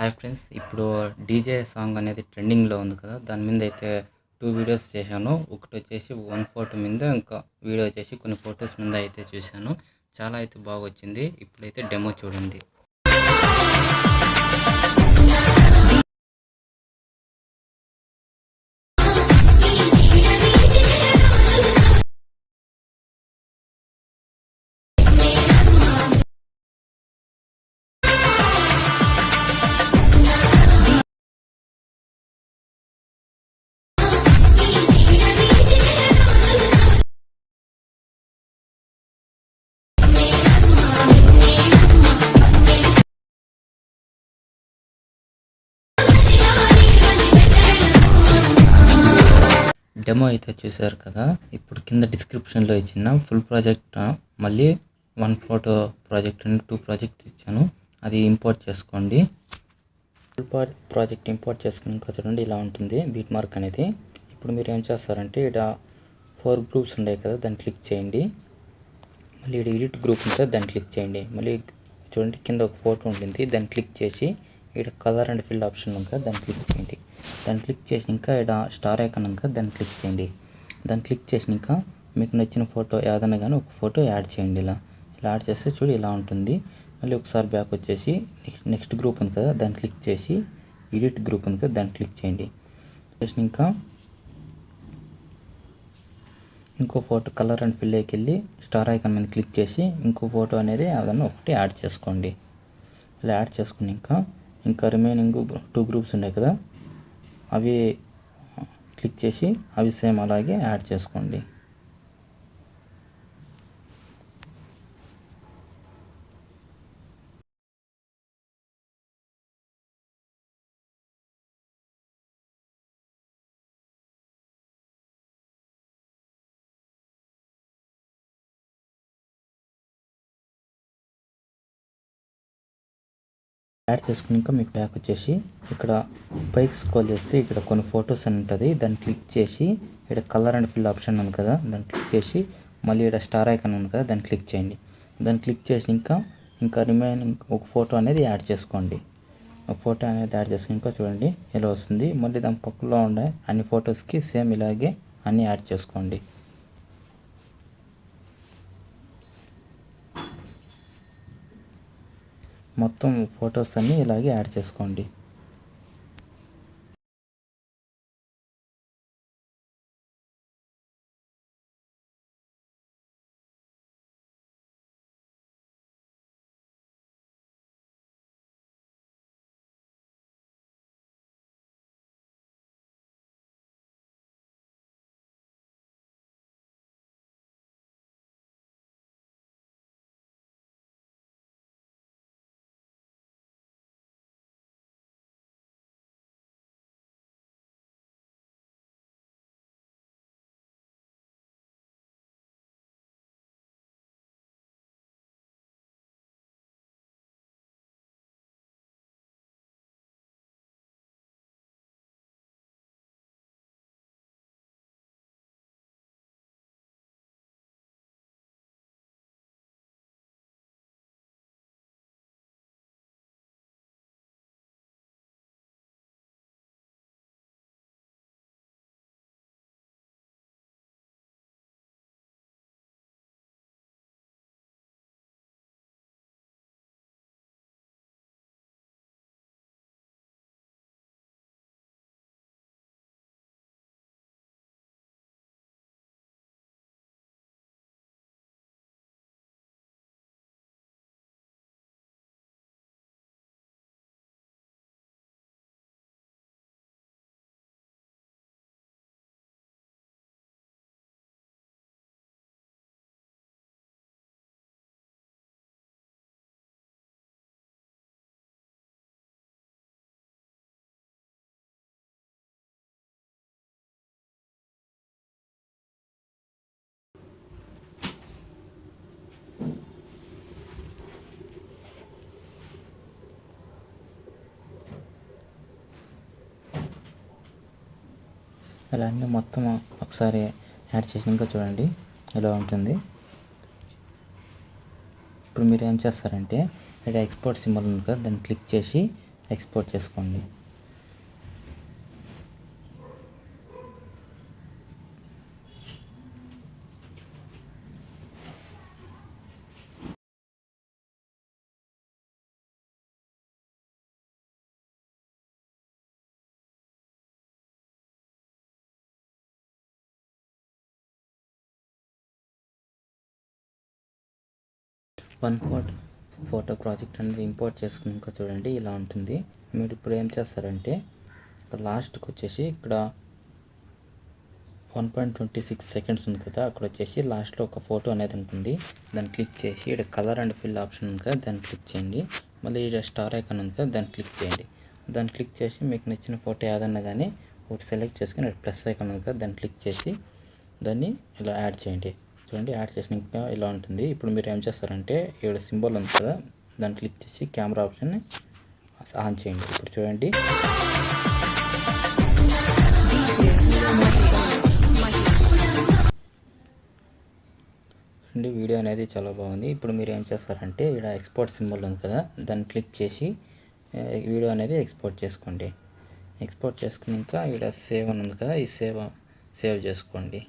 Hi friends, ఇప్పుడు DJ song అనేది ట్రెండింగ్లో ఉంది కదా. దాని మీద అయితే 2 వీడియోస్ చేశాను. ఒకటి వచ్చేసి 1 ఫోటో మీద, ఇంకా వీడియో వచ్చేసి కొన్ని ఫొటోస్ మీద అయితే చూశాను. చాలా అయితే బాగా వచ్చింది. ఇప్పుడైతే డెమో చూడండి. డెమో అయితే చూశారు కదా. ఇప్పుడు కింద డిస్క్రిప్షన్లో ఇచ్చిన ఫుల్ ప్రాజెక్ట్, మళ్ళీ 1 ఫోటో ప్రాజెక్ట్ అని 2 ప్రాజెక్ట్ ఇచ్చాను. అది ఇంపోర్ట్ చేసుకోండి. ఫుల్ ప్రాజెక్ట్ ఇంపోర్ట్ చేసుకున్నాక చూడండి ఇలా ఉంటుంది బీట్ మార్క్ అనేది. ఇప్పుడు మీరు ఏం చేస్తారంటే ఇక్కడ 4 గ్రూప్స్ ఉన్నాయి కదా, దాన్ని క్లిక్ చేయండి. మళ్ళీ ఇక్కడ ఎడిట్ గ్రూప్ ఉంటుంది, దాన్ని క్లిక్ చేయండి. మళ్ళీ చూడండి కింద ఒక ఫోటో ఉంటుంది, దాన్ని క్లిక్ చేసి ఇక్కడ కలర్ అండ్ ఫిల్ ఆప్షన్ ఉంది కదా, దాన్ని క్లిక్ చేయండి. దాన్ని క్లిక్ చేసినాక ఇక్కడ స్టార్ ఐకాన్ ఉంది కదా, దాన్ని క్లిక్ చేయండి. దాన్ని క్లిక్ చేసినాక మీకు నచ్చిన ఫోటో ఏదైనా కానీ ఒక ఫోటో యాడ్ చేయండి. ఇలా యాడ్ చేస్తే చూడు ఇలా ఉంటుంది. మళ్ళీ ఒకసారి బ్యాక్ వచ్చేసి నెక్స్ట్ గ్రూప్ ఉంది కదా, దాన్ని క్లిక్ చేసి ఎడిట్ గ్రూప్ ఉంది కదా, దాన్ని క్లిక్ చేయండి. చేసినాక ఇంకో ఫోటో కలర్ అండ్ ఫిల్లోకి వెళ్ళి స్టార్ ఐకాన్ మీద క్లిక్ చేసి ఇంకో ఫోటో అనేది ఏదైనా ఒకటి యాడ్ చేసుకోండి. ఇలా యాడ్ చేసుకున్నాక ఇంకా రిమైనింగ్ 2 గ్రూప్స్ ఉన్నాయి కదా, అవి క్లిక్ చేసి అవి సేమ్ అలాగే యాడ్ చేసుకోండి. యాడ్ చేసుకున్నాక మీకు బ్యాక్ వచ్చేసి ఇక్కడ పైకి స్క్రోల్ చేస్తే ఇక్కడ కొన్ని ఫొటోస్ అని ఉంటుంది, దాన్ని క్లిక్ చేసి ఇక్కడ కలర్ అండ్ ఫిల్ ఆప్షన్ ఉంది కదా, దాన్ని క్లిక్ చేసి మళ్ళీ ఇక్కడ స్టార్ ఐకాన్ ఉంది కదా, దాన్ని క్లిక్ చేయండి. దాన్ని క్లిక్ చేసి ఇంకా రిమైనింగ్ ఒక ఫోటో అనేది యాడ్ చేసుకోండి. ఒక ఫోటో అనేది యాడ్ చేసుకుని చూడండి ఇలా వస్తుంది. మళ్ళీ దాని పక్కలో ఉండే అన్ని ఫొటోస్కి సేమ్ ఇలాగే అన్నీ యాడ్ చేసుకోండి. మొత్తం ఫొటోస్ అన్నీ ఇలాగే యాడ్ చేసుకోండి. ఇలా అన్నీ మొత్తం ఒకసారి యాడ్ చేసినాక చూడండి ఇలా ఉంటుంది. ఇప్పుడు మీరు ఏం చేస్తారంటే ఇక్కడ ఎక్స్పోర్ట్ సింబల్ ఉంది కదా, దాన్ని క్లిక్ చేసి ఎక్స్పోర్ట్ చేసుకోండి. వన్ ఫోటో ప్రాజెక్ట్ అనేది ఇంపోర్ట్ చేసుకున్నాక చూడండి ఇలా ఉంటుంది. మీరు ఇప్పుడు ఏం చేస్తారంటే ఇక్కడ లాస్ట్కి వచ్చేసి ఇక్కడ 1.26 సెకండ్స్ ఉంది కదా, అక్కడ వచ్చేసి లాస్ట్లో ఒక ఫోటో అనేది ఉంటుంది. దాన్ని క్లిక్ చేసి ఇక్కడ కలర్ అండ్ ఫిల్ ఆప్షన్ ఉంది కదా, దాన్ని క్లిక్ చేయండి. మళ్ళీ ఇక్కడ స్టార్ ఐకాన్ ఉంది కదా, దాన్ని క్లిక్ చేయండి. దాన్ని క్లిక్ చేసి మీకు నచ్చిన ఫోటో ఏదన్నా కానీ ఒకటి సెలెక్ట్ చేసుకుని ప్లస్ ఐకాన్ ఉంది కదా, దాన్ని క్లిక్ చేసి దాన్ని ఇలా యాడ్ చేయండి. చూడండి యాడ్ చేసినాక ఇలా ఉంటుంది. ఇప్పుడు మీరు ఏం చేస్తారంటే ఇక్కడ సింబల్ ఉంది కదా, దాన్ని క్లిక్ చేసి కెమెరా ఆప్షన్ ఆన్ చేయండి. ఇప్పుడు చూడండి వీడియో అనేది చాలా బాగుంది. ఇప్పుడు మీరు ఏం చేస్తారంటే ఇక్కడ ఎక్స్పోర్ట్ సింబల్ ఉంది కదా, దాన్ని క్లిక్ చేసి వీడియో అనేది ఎక్స్పోర్ట్ చేసుకోండి. ఎక్స్పోర్ట్ చేసుకున్నాక ఇక్కడ సేవ్ అని ఉంది కదా, ఈ సేవ్ చేసుకోండి.